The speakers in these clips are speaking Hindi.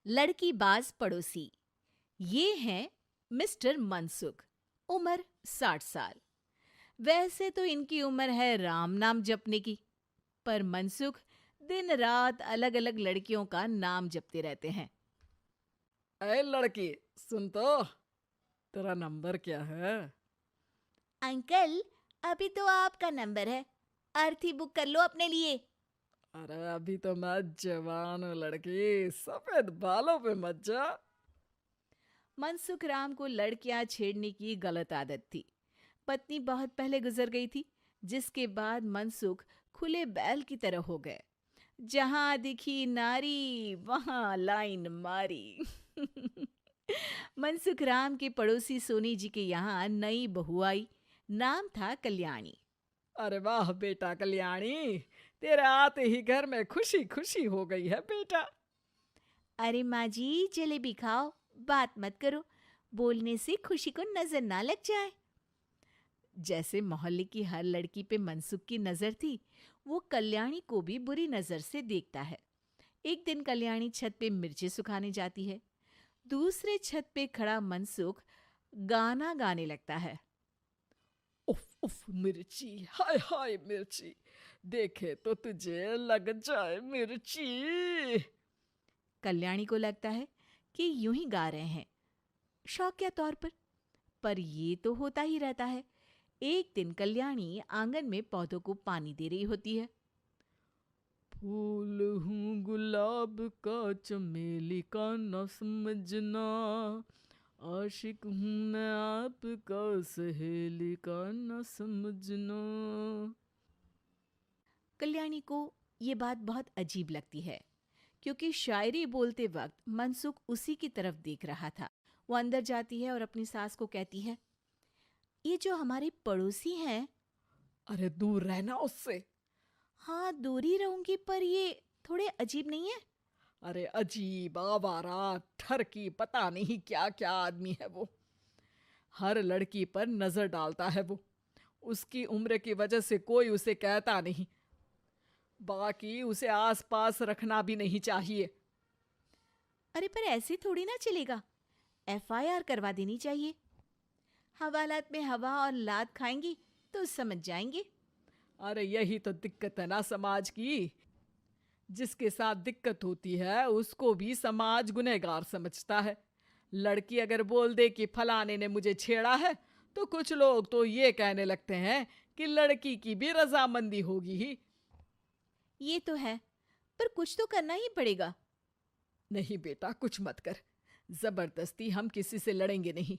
लड़की बाज पड़ोसी। ये हैं मिस्टर मनसुख। उम्र 60 साल। वैसे तो इनकी उम्र है राम नाम जपने की, पर मनसुख दिन रात अलग अलग लड़कियों का नाम जपते रहते हैं। अरे लड़की, सुन तो, तेरा नंबर क्या है? अंकल, अभी तो आपका नंबर है। अर्थी बुक कर लो अपने लिए। अरे अभी तो मैं जवान हूँ लड़की, सफेद बालों पे मत जा। मनसुख राम को लड़कियां छेड़ने की गलत आदत थी। पत्नी बहुत पहले गुजर गई थी, जिसके बाद मनसुख खुले बैल की तरह हो गए। जहां दिखी नारी वहां लाइन मारी। मनसुख राम के पड़ोसी सोनी जी के यहाँ नई बहू आई। नाम था कल्याणी। अरे वाह बेटा कल्याणी, तेरे आते ही घर में खुशी खुशी हो गई है बेटा। अरे माँ जी, जलेबी खाओ, बात मत करो, बोलने से खुशी को नजर ना लग जाए। जैसे मोहल्ले की हर लड़की पे मनसुख की नजर थी, वो कल्याणी को भी बुरी नजर से देखता है। एक दिन कल्याणी छत पे मिर्ची सुखाने जाती है। दूसरे छत पे खड़ा मनसुख गाना गाने लगता है। उफ उफ मिर्ची, हाय हाय मिर्ची, देखे तो तुझे लग जाए मिर्ची। कल्याणी को लगता है कि यूं ही गा रहे हैं, शौकिया तौर पर ये तो होता ही रहता है। एक दिन कल्याणी आंगन में पौधों को पानी दे रही होती है। फूल हूँ गुलाब का, चमेली का न समझना, आशिक हूँ मैं आपका, सहेली का न समझना। कल्याणी को ये बात बहुत अजीब लगती है, क्योंकि शायरी बोलते वक्त मनसुख उसी की तरफ देख रहा था। वो अंदर जाती है और अपनी सास को कहती है, ये जो हमारे पड़ोसी हैं। अरे दूर रहना उससे। हाँ, दूरी रहूंगी, पर ये थोड़े अजीब नहीं है? अरे अजीब, आवारा, ठरकी, पता नहीं क्या क्या आदमी है वो। हर लड़की पर नजर डालता है वो। उसकी उम्र की वजह से कोई उसे कहता नहीं। बाकी उसे आसपास रखना भी नहीं चाहिए। अरे पर ऐसे थोड़ी ना चलेगा, एफआईआर करवा देनी चाहिए। हवालात में हवा और लात खाएंगी तो समझ जाएंगे। अरे यही तो दिक्कत है ना समाज की। जिसके साथ दिक्कत होती है उसको भी समाज गुनहगार समझता है। लड़की अगर बोल दे कि फलाने ने मुझे छेड़ा है, तो कुछ लोग तो ये कहने लगते हैं कि लड़की की भी रजामंदी होगी ही। ये तो है, पर कुछ तो करना ही पड़ेगा। नहीं बेटा, कुछ मत कर। जबरदस्ती हम किसी से लड़ेंगे नहीं।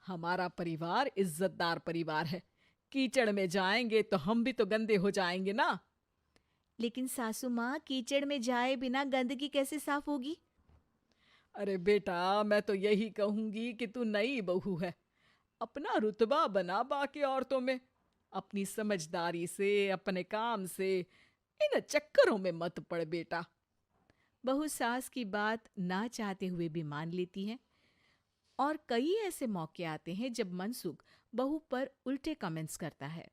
हमारा परिवार इज्जतदार परिवार है। कीचड़ में जाएंगे तो हम भी तो गंदे हो जाएंगे ना। लेकिन सासू माँ, कीचड़ में जाए बिना गंदगी कैसे साफ होगी? अरे बेटा, मैं तो यही कहूंगी कि तू नई बहू है। अपना रुतबा बना बाकी औरतों में। अपनी समझदारी से, अपने काम से इन चक्करों में मत पड़ बेटा। बहू सास की बात ना चाहते हुए भी मान लेती है। और कई ऐसे मौके आते हैं जब मनसुख बहू पर उल्टे कमेंट्स करता है।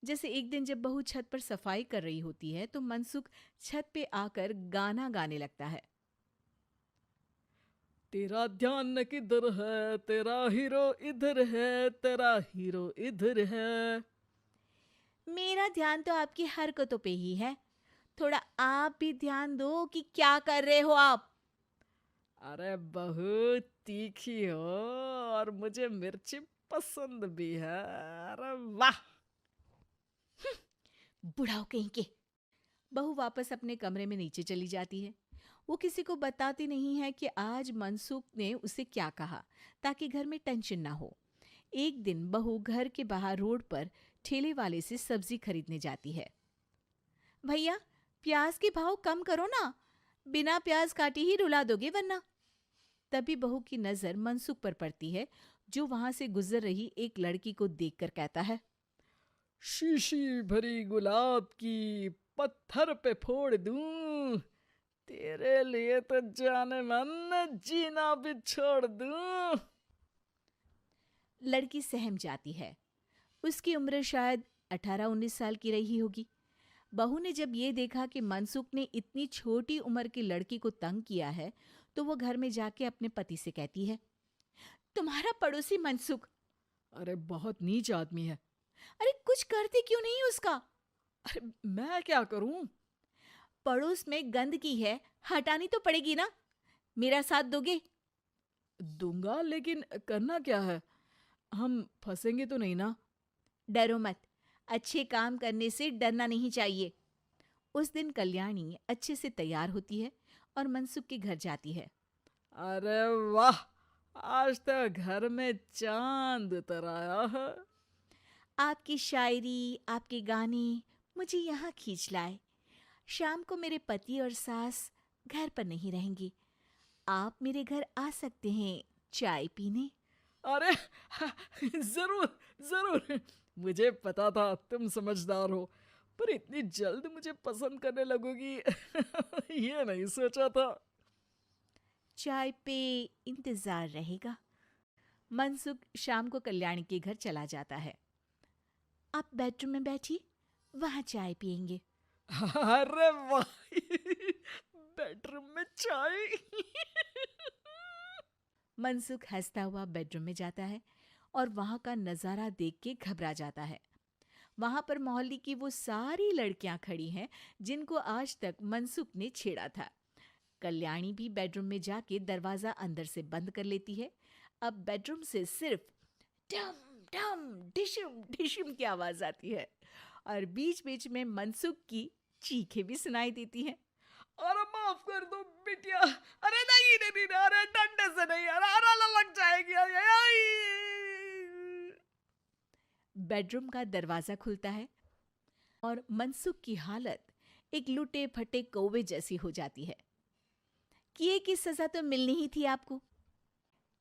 जैसे एक दिन जब बहू छत पर सफाई कर रही होती है, तो मनसुख छत पे आकर गाना गाने लगता है। तेरा ध्यान किधर है, तेरा हीरो इधर है, तेरा हीरो इधर है। मेरा ध्यान तो आपकी हरकतों पे ही है। थोड़ा आप भी ध्यान दो कि क्या कर रहे हो आप। अरे बहुत तीखी हो, और मुझे मिर्ची पसंद भी है। अरे वाह। बुढ़ाओ कहीं के। बहू वापस अपने कमरे में नीचे चली जाती है। वो किसी को बताती नहीं है कि आज मनसुख ने उसे क्या कहा, ताकि घर में टेंशन ना हो। एक दिन बहू घर के बाहर रोड पर ठेले वाले से सब्जी खरीदने जाती है। भैया, प्याज के भाव कम करो ना, बिना प्याज काटे ही रुला दोगे वरना। तभी बहू की नजर मनसुख पर पड़ती है, जो वहां से गुजर रही एक लड़की को देखकर कहता है, शीशी भरी गुलाब की, पत्थर पे फोड़ दूं। तेरे लिए तो जाने मन जीना भी छोड़ दूं। लड़की सहम जाती है। उसकी उम्र शायद 18-19 साल की रही होगी। बहू ने जब ये देखा कि मनसुख ने इतनी छोटी उम्र की लड़की को तंग किया है, तो वो घर में जाके अपने पति से कहती है, तुम्हारा पड़ोसी मनसुख, अरे बहुत नीच आदमी है। अरे कुछ करते क्यों नहीं उसका? अरे मैं क्या करूं? पड़ोस में गंदगी है, हटानी तो पड़ेगी ना। मेरा साथ दोगे? दूंगा, लेकिन करना क्या है? हम फंसेंगे तो नहीं ना? डरो मत, अच्छे काम करने से डरना नहीं चाहिए। उस दिन कल्याणी अच्छे से तैयार होती है और मनसुख के घर जाती है। अरे वाह, आज तो घर में चांद उतर आया है। आपकी शायरी, आपके गाने मुझे यहाँ खींच लाए। शाम को मेरे पति और सास घर पर नहीं रहेंगे। आप मेरे घर आ सकते हैं चाय पीने। अरे जरूर जरूर, मुझे पता था तुम समझदार हो, पर इतनी जल्द मुझे पसंद करने लगोगी ये नहीं सोचा था। चाय पे इंतजार रहेगा। मनसुख शाम को कल्याणी के घर चला जाता है। आप बेडरूम में बैठिए, वहां चाय पियेंगे। अरे वाह बेडरूम में चाय मनसुख हंसता हुआ बेडरूम में जाता है और वहां का नजारा देख के घबरा जाता है। वहां पर मोहल्ले की वो सारी लड़कियां खड़ी हैं जिनको आज तक मनसुख ने छेड़ा था। कल्याणी भी बेडरूम में जाके दरवाजा अंदर से बंद कर लेती है। अब बेडरूम से सिर्फ डम डम डिशम डिशम की आवाज आती है और बीच बीच में मनसुख की चीखें भी सुनाई देती हैं। अरे माफ कर दो बिटिया, अरे नहीं नहीं नहीं, अरे डंडे से नहीं, अरे अरे लग जाएगी, अरे आई। बेडरूम का दरवाजा खुलता है और मनसुख की हालत एक लुटे फटे कौवे जैसी हो जाती है। किए की सजा तो मिलनी ही थी आपको,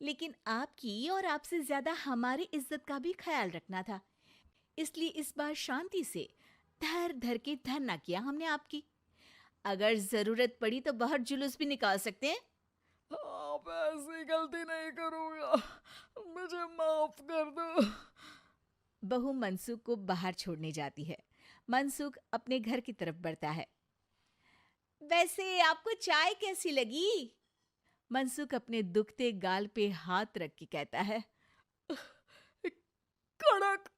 लेकिन आपकी और आपसे ज्यादा हमारी इज्जत का भी ख्याल रखना था। इसलिए इस बार शांति से धर धर के धरना किया हमने आपकी। अगर जरूरत पड़ी तो बाहर जुलूस भी निकाल सकते हैं। आप ऐसी गलती नहीं करूंगा, मुझे माफ कर दो। बहू मनसुख को बाहर छोड़ने जाती है। मनसुख अपने घर की तरफ बढ़ता है। वैसे आपको चाय कैसी लगी? मनसुख अपने दुखते गाल पे हाथ रख के कहता है, कड़क